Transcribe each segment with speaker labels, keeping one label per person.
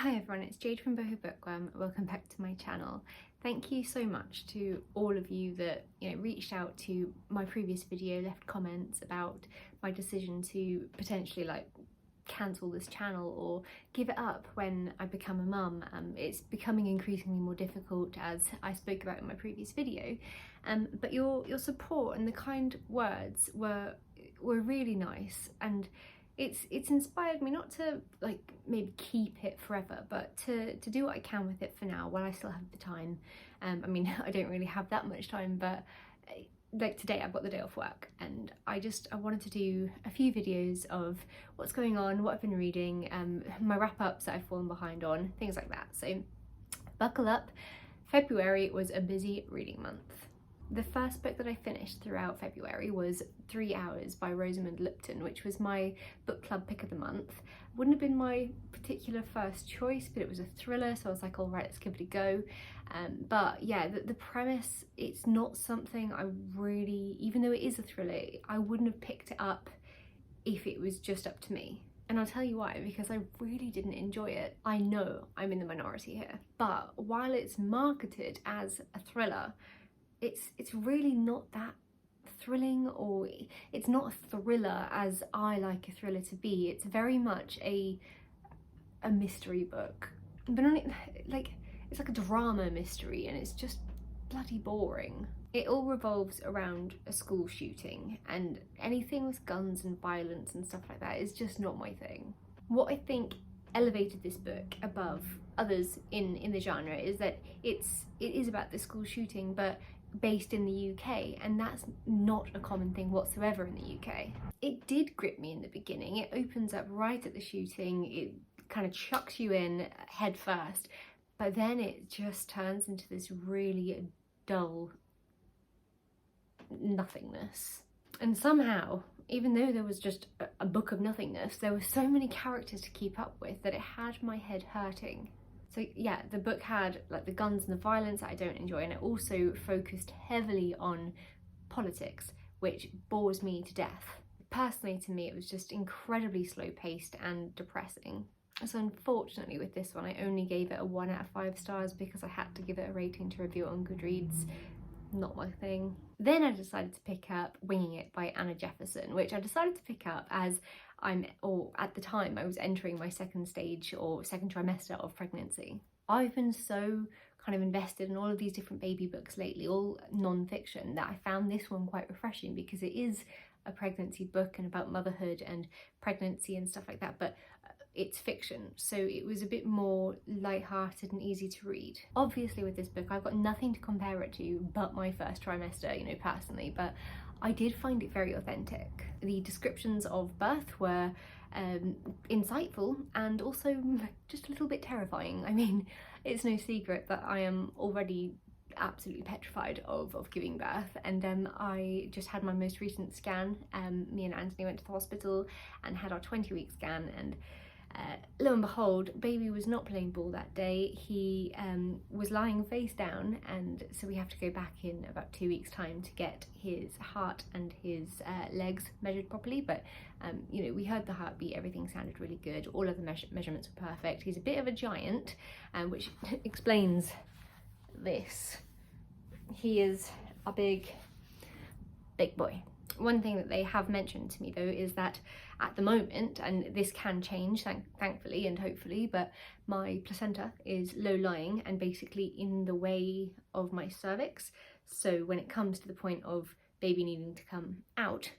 Speaker 1: Hi everyone, it's Jade from Boho Bookworm. Welcome back to my channel. Thank you so much to all of you that reached out to my previous video, left comments about my decision to potentially cancel this channel or give it up when I become a mum. It's becoming increasingly more difficult, as I spoke about in my previous video, but your support and the kind words were really nice, and it's inspired me not to maybe keep it forever, but to do what I can with it for now while I still have the time. I mean, I don't really have that much time, but today I've got the day off work, and I wanted to do a few videos of what's going on, what I've been reading, my wrap-ups that I've fallen behind on, things like that. So buckle up. February was a busy reading month. The first book that I finished throughout February was 3 Hours by Rosamund Lupton, which was my book club pick of the month. Wouldn't have been my particular first choice, but it was a thriller, so I was like, all right, let's give it a go. But yeah, the premise, it's not something I really, even though it is a thriller, I wouldn't have picked it up if it was just up to me. And I'll tell you why, because I really didn't enjoy it. I know I'm in the minority here, but while it's marketed as a thriller, it's really not that thrilling, or it's not a thriller as I like a thriller to be. It's very much a mystery book, but only it's like a drama mystery, and it's just bloody boring. It all revolves around a school shooting, and anything with guns and violence and stuff like that is just not my thing. What I think elevated this book above others in the genre is that it is about the school shooting, but based in the UK, and that's not a common thing whatsoever in the UK. It did grip me in the beginning. It opens up right at the shooting, it kind of chucks you in head first, but then it just turns into this really dull nothingness. And somehow, even though there was just a book of nothingness, there were so many characters to keep up with that it had my head hurting. So yeah, the book had the guns and the violence that I don't enjoy, and it also focused heavily on politics, which bores me to death. Personally, to me, it was just incredibly slow paced and depressing. So unfortunately with this one, I only gave it a 1 out of 5 stars because I had to give it a rating to review it on Goodreads. Not my thing. Then I decided to pick up Winging It by Jefferson, which I decided to pick up as at the time I was entering my second trimester of pregnancy. I've been so kind of invested in all of these different baby books lately, all non-fiction, that I found this one quite refreshing because it is a pregnancy book and about motherhood and pregnancy and stuff like that, but it's fiction, so it was a bit more light-hearted and easy to read. Obviously with this book I've got nothing to compare it to but my first trimester, personally, but I did find it very authentic. The descriptions of birth were insightful and also just a little bit terrifying. I mean, it's no secret that I am already absolutely petrified of giving birth, and I just had my most recent scan. Me and Anthony went to the hospital and had our 20-week scan, and lo and behold, baby was not playing ball that day. He was lying face down, and so we have to go back in about 2 weeks time to get his heart and his legs measured properly, but we heard the heartbeat, everything sounded really good, all of the measurements were perfect. He's a bit of a giant, which explains this. He is a big boy. One thing that they have mentioned to me though is that at the moment, and this can change thankfully and hopefully, but my placenta is low-lying and basically in the way of my cervix. So when it comes to the point of baby needing to come out,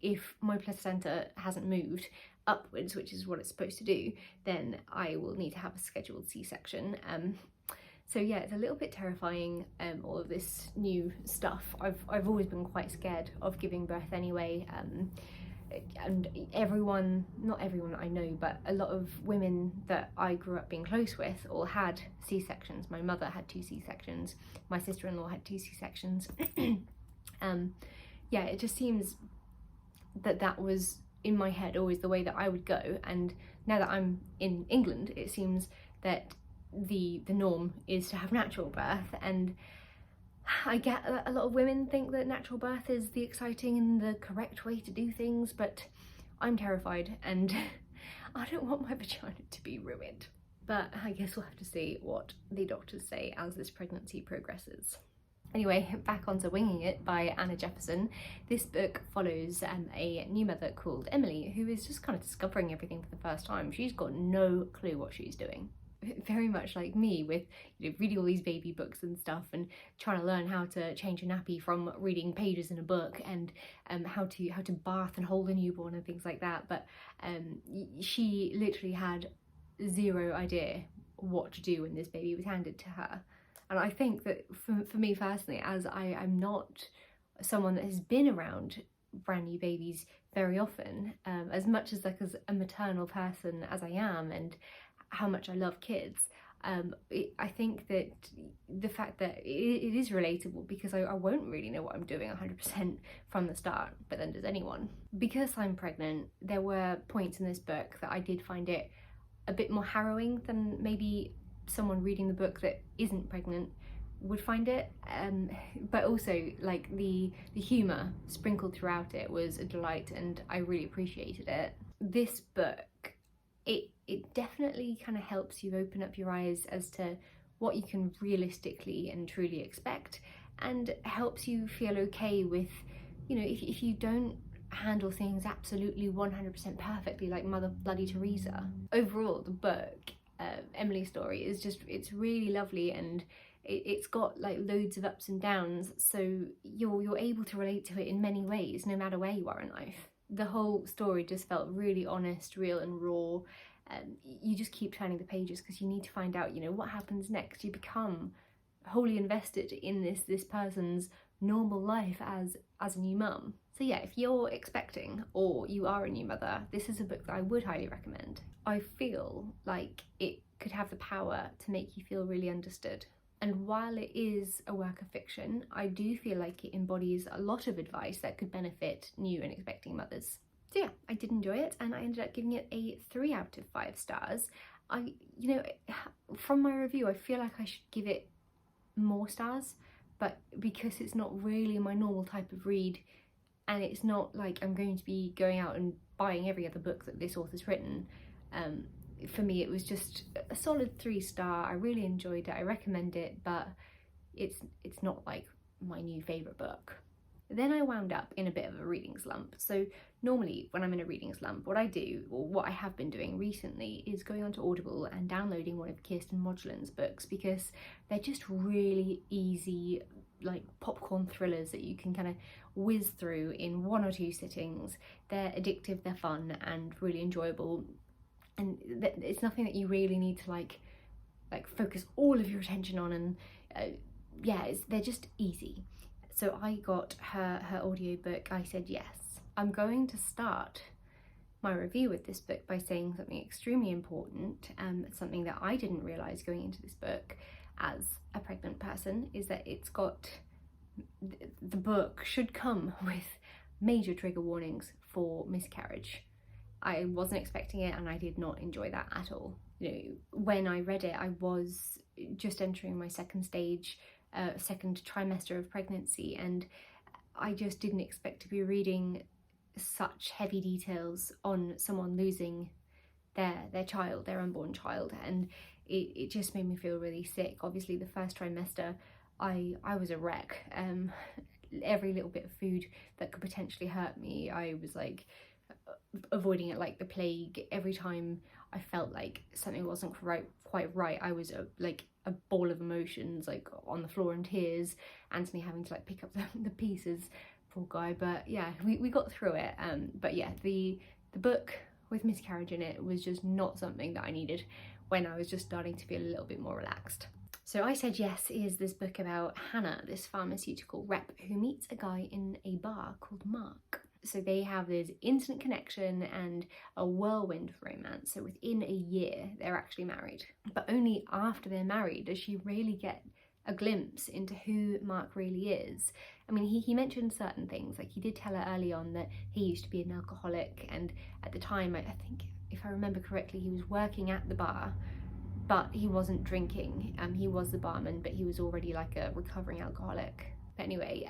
Speaker 1: if my placenta hasn't moved upwards, which is what it's supposed to do, then I will need to have a scheduled C-section. So yeah, it's a little bit terrifying, all of this new stuff. I've always been quite scared of giving birth anyway, and not everyone I know, but a lot of women that I grew up being close with all had C-sections. My mother had 2 C-sections, my sister-in-law had 2 C-sections. Yeah, it just seems that was in my head always the way that I would go, and now that I'm in England, it seems that the norm is to have natural birth, and I get a lot of women think that natural birth is the exciting and the correct way to do things, but I'm terrified and I don't want my vagina to be ruined. but I guess we'll have to see what the doctors say as this pregnancy progresses. Anyway, back onto Winging It by Anna Jefferson. This book follows a new mother called Emily, who is just kind of discovering everything for the first time. She's got no clue what she's doing. Very much like me, with reading all these baby books and stuff, and trying to learn how to change a nappy from reading pages in a book, and how to bath and hold a newborn and things like that. But she literally had zero idea what to do when this baby was handed to her. And I think that for me personally, as I'm not someone that has been around brand new babies very often, as much as as a maternal person as I am, and how much I love kids, I think that the fact that it is relatable, because I won't really know what I'm doing 100% from the start, but then does anyone? Because I'm pregnant, there were points in this book that I did find it a bit more harrowing than maybe someone reading the book that isn't pregnant would find it, but also like the humour sprinkled throughout it was a delight, and I really appreciated it. This book, it definitely kind of helps you open up your eyes as to what you can realistically and truly expect, and helps you feel okay with, if you don't handle things absolutely 100% perfectly like Mother Bloody Teresa. Overall, the book, Emily's story, is just, it's really lovely, and it's got like loads of ups and downs, so you're able to relate to it in many ways no matter where you are in life. The whole story just felt really honest, real and raw. You just keep turning the pages because you need to find out, what happens next. You become wholly invested in this person's normal life as a new mum. So yeah, if you're expecting or you are a new mother, this is a book that I would highly recommend. I feel like it could have the power to make you feel really understood. And while it is a work of fiction, I do feel like it embodies a lot of advice that could benefit new and expecting mothers. So yeah, I did enjoy it, and I ended up giving it a 3 out of 5 stars. From my review, I feel like I should give it more stars, but because it's not really my normal type of read, and it's not like I'm going to be going out and buying every other book that this author's written, for me it was just a solid 3-star. I really enjoyed it, I recommend it, but it's not like my new favourite book. Then I wound up in a bit of a reading slump. So normally when I'm in a reading slump, what I do, or what I have been doing recently, is going onto Audible and downloading one of Kiersten Modglin's books, because they're just really easy, like popcorn thrillers that you can kind of whiz through in 1 or 2 sittings. They're addictive, they're fun and really enjoyable, and it's nothing that you really need to like focus all of your attention on, and they're just easy. So I got her audiobook, I Said Yes. I'm going to start my review with this book by saying something extremely important, something that I didn't realise going into this book as a pregnant person, is that it's got, the book should come with major trigger warnings for miscarriage. I wasn't expecting it, and I did not enjoy that at all. When I read it, I was just entering my second trimester of pregnancy, and I just didn't expect to be reading such heavy details on someone losing their child, their unborn child, and it just made me feel really sick. Obviously the first trimester I was a wreck. Every little bit of food that could potentially hurt me, I was like avoiding it like the plague. Every time I felt like something wasn't quite right, I was like a ball of emotions, like on the floor in tears, Anthony having to like pick up the pieces, poor guy. But yeah, we got through it. But yeah, the book with miscarriage in it was just not something that I needed when I was just starting to feel a little bit more relaxed. So I Said Yes is this book about Hannah, this pharmaceutical rep who meets a guy in a bar called Mark. So they have this instant connection and a whirlwind romance. So within a year, they're actually married. But only after they're married does she really get a glimpse into who Mark really is. I mean, he mentioned certain things, like he did tell her early on that he used to be an alcoholic, and at the time, I think, if I remember correctly, he was working at the bar, but he wasn't drinking. He was the barman, but he was already like a recovering alcoholic. But anyway,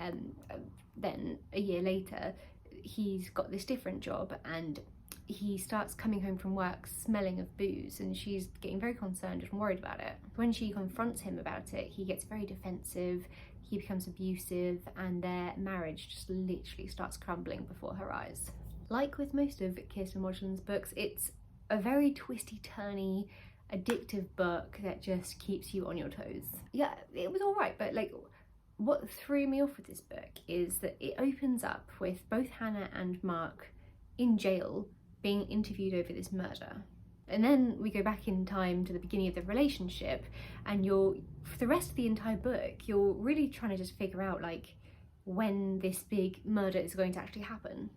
Speaker 1: then a year later, he's got this different job, and he starts coming home from work smelling of booze, and she's getting very concerned and worried about it. When she confronts him about it, he gets very defensive, he becomes abusive, and their marriage just literally starts crumbling before her eyes. Like with most of Kiersten Modglin's books, it's a very twisty-turny, addictive book that just keeps you on your toes. Yeah, it was alright, but like, what threw me off with this book is that it opens up with both Hannah and Mark in jail being interviewed over this murder. And then we go back in time to the beginning of the relationship, and for the rest of the entire book, you're really trying to just figure out like when this big murder is going to actually happen.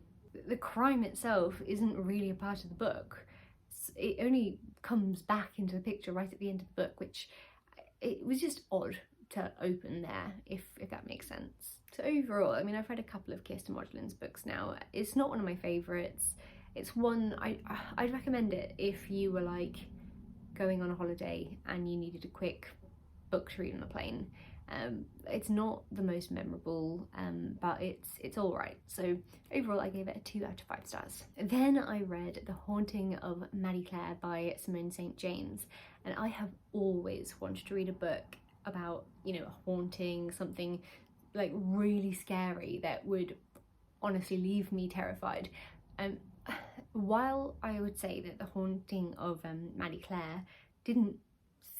Speaker 1: The crime itself isn't really a part of the book. It only comes back into the picture right at the end of the book, which it was just odd to open there, if that makes sense. So overall, I mean, I've read a couple of Kiersten Modglin's books now. It's not one of my favourites. It's one, I'd recommend it if you were like going on a holiday and you needed a quick book to read on a plane. It's not the most memorable, but it's all right. So overall, I gave it a 2 out of 5 stars. Then I read The Haunting of Maddy Clare by Simone St. James, and I have always wanted to read a book about, you know, a haunting, something like really scary that would honestly leave me terrified. While I would say that The Haunting of Maddy Clare didn't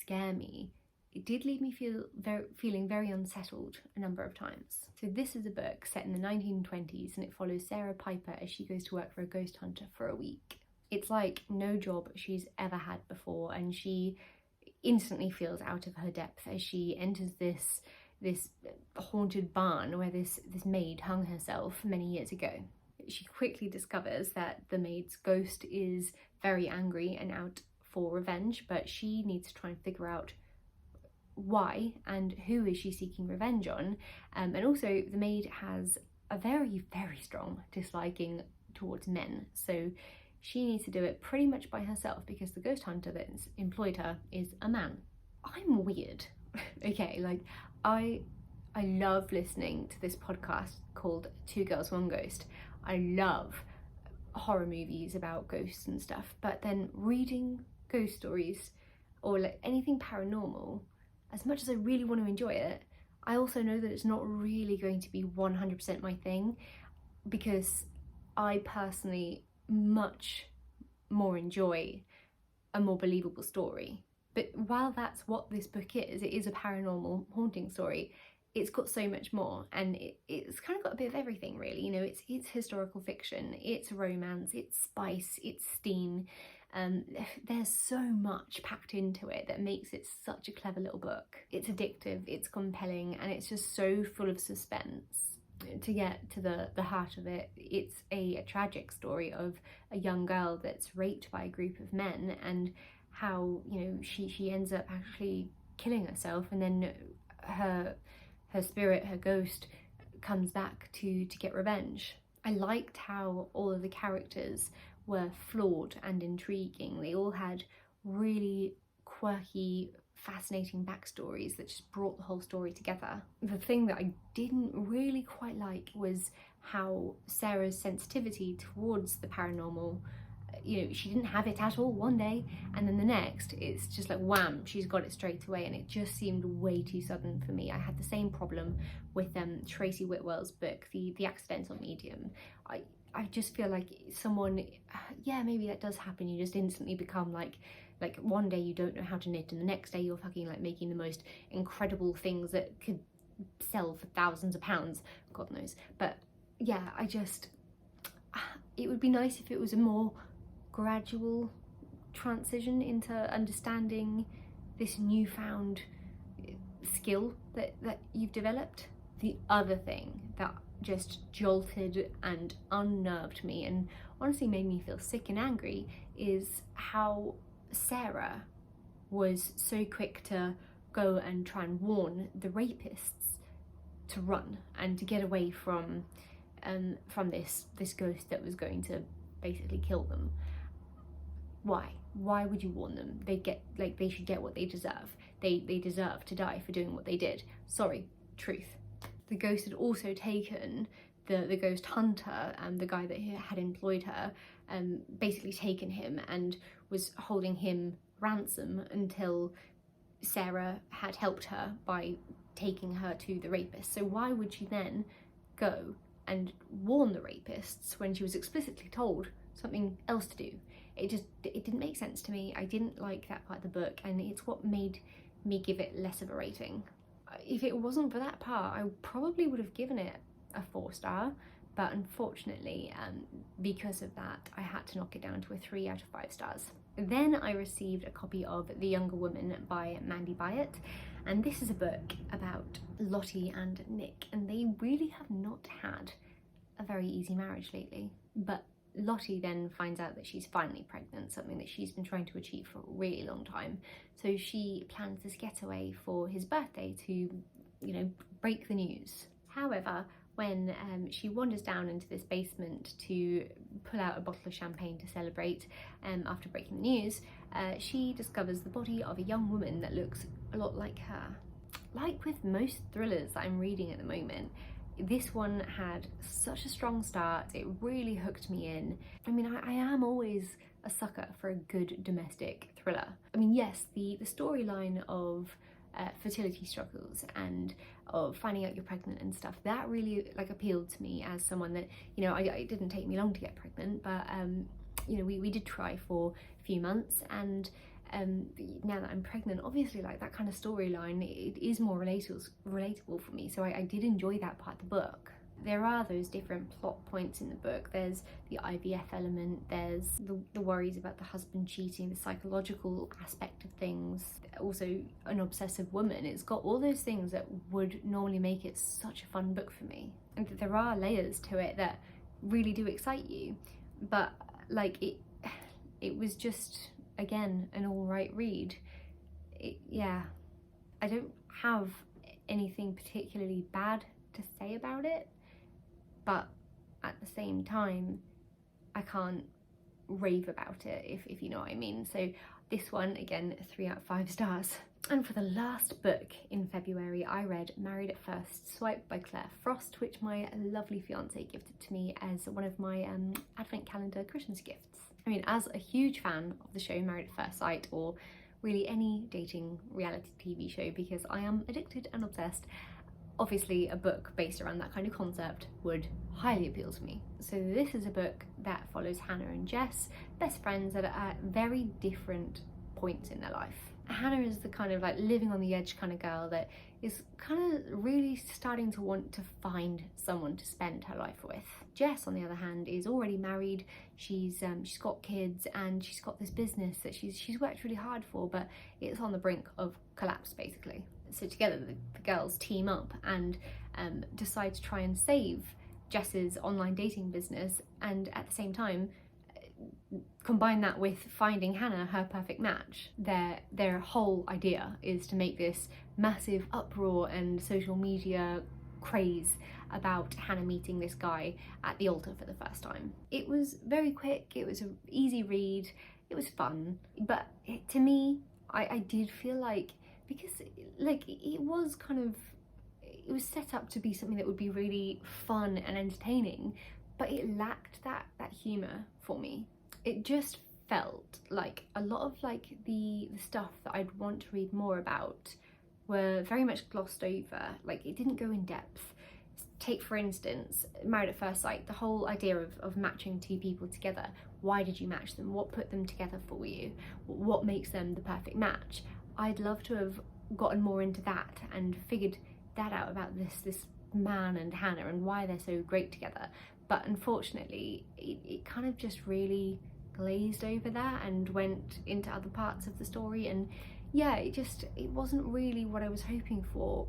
Speaker 1: scare me, it did leave me feeling very unsettled a number of times. So this is a book set in the 1920s, and it follows Sarah Piper as she goes to work for a ghost hunter for a week. It's like no job she's ever had before, and she instantly feels out of her depth as she enters this haunted barn where this maid hung herself many years ago. She quickly discovers that the maid's ghost is very angry and out for revenge, but she needs to try and figure out why and who is she seeking revenge on. And also the maid has a very, very strong disliking towards men, so she needs to do it pretty much by herself because the ghost hunter that's employed her is a man. I'm weird. Okay, like I love listening to this podcast called Two Girls, One Ghost. I love horror movies about ghosts and stuff, but then reading ghost stories or like anything paranormal, as much as I really want to enjoy it, I also know that it's not really going to be 100% my thing, because I personally much more enjoy a more believable story. But while that's what this book is, it is a paranormal haunting story, it's got so much more, and it's kind of got a bit of everything really. You know, it's historical fiction, it's romance, it's spice, it's steam. There's so much packed into it that makes it such a clever little book. It's addictive, it's compelling, and it's just so full of suspense. To get to the heart of it, it's a tragic story of a young girl that's raped by a group of men, and how, you know, she ends up actually killing herself, and then her spirit, her ghost, comes back to get revenge. I liked how all of the characters were flawed and intriguing. They all had really quirky, fascinating backstories that just brought the whole story together. The thing that I didn't really quite like was how Sarah's sensitivity towards the paranormal, you know, she didn't have it at all one day, and then the next it's just like wham, she's got it straight away, and it just seemed way too sudden for me. I had the same problem with Tracy Whitwell's book, The Accidental Medium. I just feel like someone, yeah, maybe that does happen, you just instantly become like one day you don't know how to knit, and the next day you're fucking like making the most incredible things that could sell for thousands of pounds, God knows. But yeah, it would be nice if it was a more gradual transition into understanding this newfound skill that you've developed. The other thing that just jolted and unnerved me and honestly made me feel sick and angry is how Sarah was so quick to go and try and warn the rapists to run and to get away from this ghost that was going to basically kill them. Why would you warn them? They should get what they deserve. They deserve to die for doing what they did. Sorry, truth. The ghost had also taken the ghost hunter, the guy that had employed her, basically taken him and was holding him ransom until Sarah had helped her by taking her to the rapist. So why would she then go and warn the rapists when she was explicitly told something else to do? It didn't make sense to me. I didn't like that part of the book, and it's what made me give it less of a rating. If it wasn't for that part, I probably would have given it a 4-star, but unfortunately, because of that, I had to knock it down to a 3 out of 5 stars. Then I received a copy of The Younger Woman by Mandy Byatt, and this is a book about Lottie and Nick, and they really have not had a very easy marriage lately. But Lottie then finds out that she's finally pregnant, something that she's been trying to achieve for a really long time. So she plans this getaway for his birthday to, you know, break the news. However, when she wanders down into this basement to pull out a bottle of champagne to celebrate after breaking the news, she discovers the body of a young woman that looks a lot like her. Like with most thrillers that I'm reading at the moment, this one had such a strong start. It really hooked me in. I mean, I am always a sucker for a good domestic thriller. I mean, yes, the storyline of fertility struggles and of finding out you're pregnant and stuff, that really like appealed to me as someone that, you know, it didn't take me long to get pregnant, but you know, we did try for a few months, and now that I'm pregnant, obviously like that kind of storyline, it is more relatable for me, so I did enjoy that part of the book. There are those different plot points in the book. There's the IVF element, there's the worries about the husband cheating, the psychological aspect of things, also an obsessive woman. It's got all those things that would normally make it such a fun book for me. And there are layers to it that really do excite you, but like it was just, again, an alright read. Yeah, I don't have anything particularly bad to say about it, but at the same time, I can't rave about it, if you know what I mean. So this one, again, 3 out of 5 stars. And for the last book in February, I read Married at First Swipe by Clare Frost, which my lovely fiance gifted to me as one of my advent calendar Christmas gifts. I mean, as a huge fan of the show Married at First Sight, or really any dating reality TV show, because I am addicted and obsessed, obviously a book based around that kind of concept would highly appeal to me. So this is a book that follows Hannah and Jess, best friends that are at very different points in their life. Hannah is the kind of like living on the edge kind of girl that is kind of really starting to want to find someone to spend her life with. Jess, on the other hand, is already married. She's got kids, and she's got this business that she's worked really hard for, but it's on the brink of collapse basically. So together the girls team up and decide to try and save Jess's online dating business, and at the same time combine that with finding Hannah her perfect match. Their whole idea is to make this massive uproar and social media craze about Hannah meeting this guy at the altar for the first time. It was very quick, it was an easy read, it was fun, but to me, I did feel like, because like it was set up to be something that would be really fun and entertaining, but it lacked that humour for me. It just felt like a lot of like the stuff that I'd want to read more about were very much glossed over. Like, it didn't go in depth. Take, for instance, Married at First Sight, the whole idea of matching 2 people together. Why did you match them? What put them together for you? What makes them the perfect match? I'd love to have gotten more into that and figured that out about this man and Hannah and why they're so great together. But unfortunately, it kind of just really glazed over that and went into other parts of the story, and yeah, it wasn't really what I was hoping for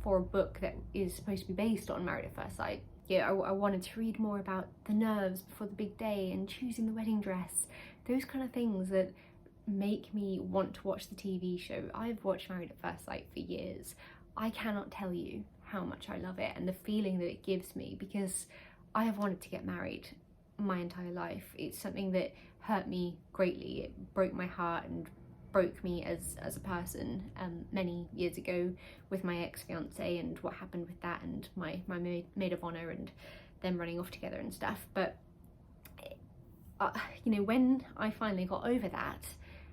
Speaker 1: a book that is supposed to be based on Married at First Sight. Yeah, I wanted to read more about the nerves before the big day and choosing the wedding dress, those kind of things that make me want to watch the TV show. I've watched Married at First Sight for years. I cannot tell you how much I love it and the feeling that it gives me, because I have wanted to get married my entire life. It's something that hurt me greatly. It broke my heart and broke me as a person many years ago with my ex-fiance and what happened with that, and my maid of honor and them running off together and stuff. But you know, when I finally got over that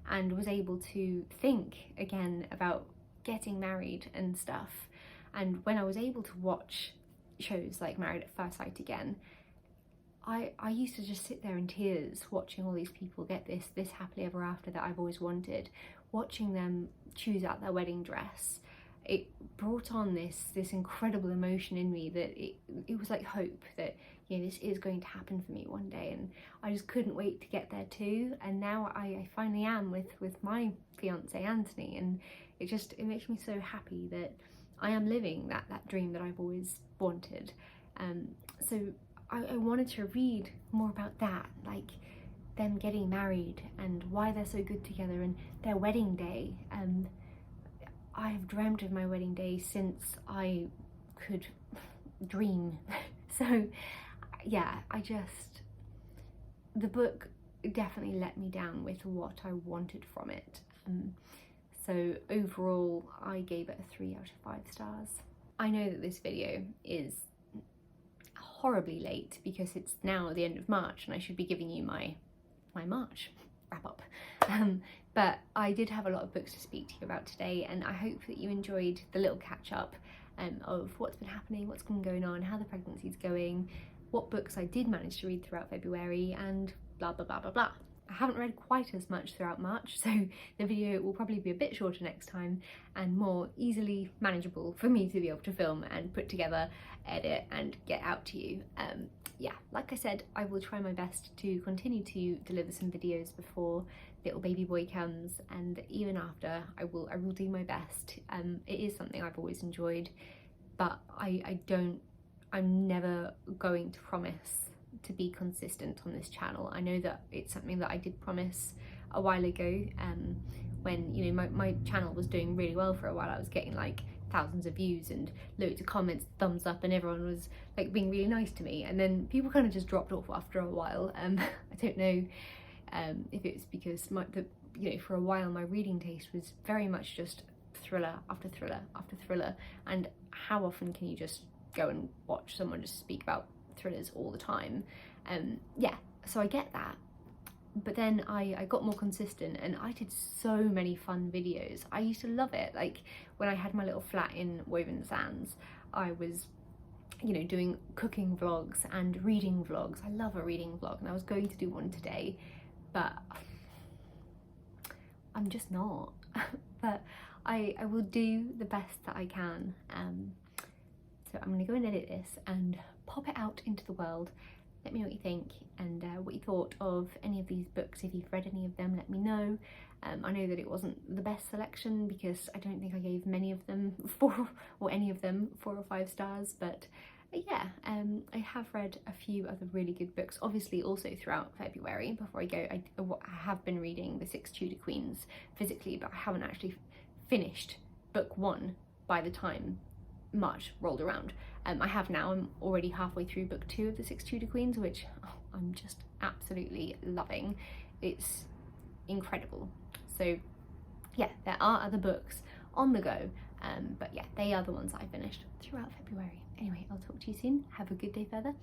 Speaker 1: and was able to think again about getting married and stuff, and when I was able to watch shows like Married at First Sight again, I used to just sit there in tears watching all these people get this happily ever after that I've always wanted, watching them choose out their wedding dress. It brought on this incredible emotion in me that it was like hope that, you know, this is going to happen for me one day, and I just couldn't wait to get there too. And now I finally am with my fiance Anthony, and it makes me so happy that I am living that dream that I've always wanted. So I wanted to read more about that, like them getting married and why they're so good together, and their wedding day. I have dreamt of my wedding day since I could dream. So yeah, the book definitely let me down with what I wanted from it. So overall, I gave it a 3 out of 5 stars. I know that this video is horribly late because it's now the end of March and I should be giving you my March wrap up. But I did have a lot of books to speak to you about today, and I hope that you enjoyed the little catch up of what's been happening, what's been going on, how the pregnancy's going, what books I did manage to read throughout February, and blah blah blah blah blah. I haven't read quite as much throughout March, so the video will probably be a bit shorter next time and more easily manageable for me to be able to film and put together, edit and get out to you. Yeah, like I said, I will try my best to continue to deliver some videos before little baby boy comes, and even after, I will do my best. It is something I've always enjoyed, but I'm never going to promise to be consistent on this channel. I know that it's something that I did promise a while ago, when, you know, my channel was doing really well for a while. I was getting like thousands of views and loads of comments, thumbs up, and everyone was like being really nice to me, and then people kind of just dropped off after a while. I don't know if it's because you know, for a while my reading taste was very much just thriller after thriller after thriller, and how often can you just go and watch someone just speak about thrillers all the time? Yeah, so I get that, but then I got more consistent and I did so many fun videos. I used to love it. Like when I had my little flat in Woven Sands, I was, you know, doing cooking vlogs and reading vlogs. I love a reading vlog, and I was going to do one today, but I'm just not. But I will do the best that I can. So I'm gonna go and edit this and pop it out into the world. Let me know what you think, and what you thought of any of these books. If you've read any of them, let me know. I know that it wasn't the best selection because I don't think I gave many of them any of them 4 or 5 stars, but yeah, I have read a few other really good books, obviously also throughout February. Before I go, I have been reading The 6 Tudor Queens physically, but I haven't actually finished book 1 by the time March rolled around. I have now. I'm already halfway through book 2 of The 6 Tudor Queens, which I'm just absolutely loving. It's incredible. So yeah, there are other books on the go, but yeah, they are the ones I finished throughout February. Anyway, I'll talk to you soon. Have a good day further.